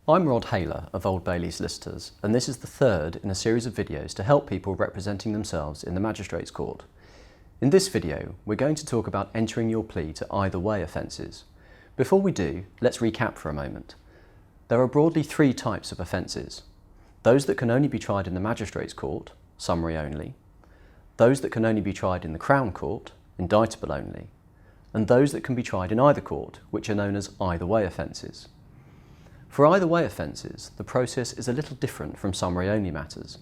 I'm Hayler of Old Bailey Solicitors, and this is the third in a series of videos to help people representing themselves in the Magistrates Court. In this video, we're going to talk about entering your plea to either way offences. Before we do, let's recap for a moment. There are broadly three types of offences. Those that can only be tried in the Magistrates Court, summary only, those that can only be tried in the Crown Court, indictable only, and those that can be tried in either court, which are known as either way offences. For either way offences, the process is a little different from summary-only matters.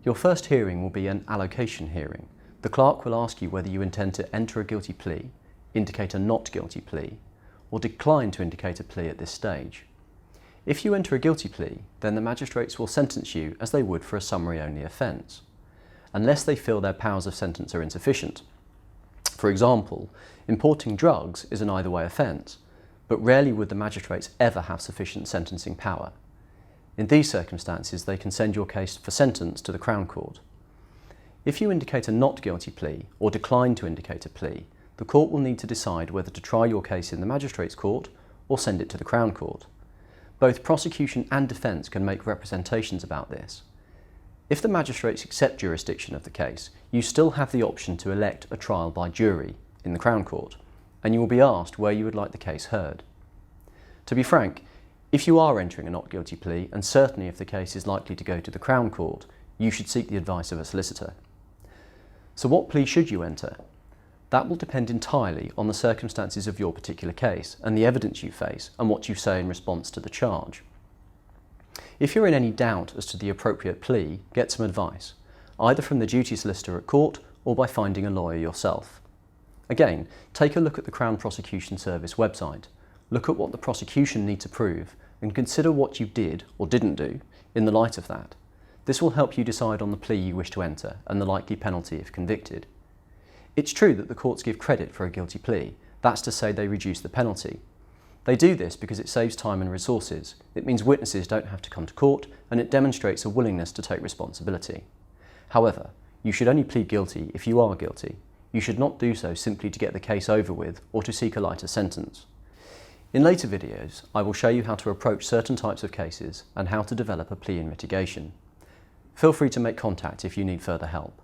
Your first hearing will be an allocation hearing. The clerk will ask you whether you intend to enter a guilty plea, indicate a not guilty plea, or decline to indicate a plea at this stage. If you enter a guilty plea, then the magistrates will sentence you as they would for a summary-only offence, unless they feel their powers of sentence are insufficient. For example, importing drugs is an either way offence, but rarely would the magistrates ever have sufficient sentencing power. In these circumstances, they can send your case for sentence to the Crown Court. If you indicate a not guilty plea or decline to indicate a plea, the court will need to decide whether to try your case in the Magistrates Court or send it to the Crown Court. Both prosecution and defence can make representations about this. If the magistrates accept jurisdiction of the case, you still have the option to elect a trial by jury in the Crown Court, and you will be asked where you would like the case heard. To be frank, if you are entering a not guilty plea, and certainly if the case is likely to go to the Crown Court, you should seek the advice of a solicitor. So what plea should you enter? That will depend entirely on the circumstances of your particular case and the evidence you face and what you say in response to the charge. If you're in any doubt as to the appropriate plea, get some advice, either from the duty solicitor at court or by finding a lawyer yourself. Again, take a look at the Crown Prosecution Service website, look at what the prosecution need to prove, and consider what you did or didn't do in the light of that. This will help you decide on the plea you wish to enter and the likely penalty if convicted. It's true that the courts give credit for a guilty plea, that's to say they reduce the penalty. They do this because it saves time and resources, it means witnesses don't have to come to court, and it demonstrates a willingness to take responsibility. However, you should only plead guilty if you are guilty. You should not do so simply to get the case over with or to seek a lighter sentence. In later videos, I will show you how to approach certain types of cases and how to develop a plea in mitigation. Feel free to make contact if you need further help.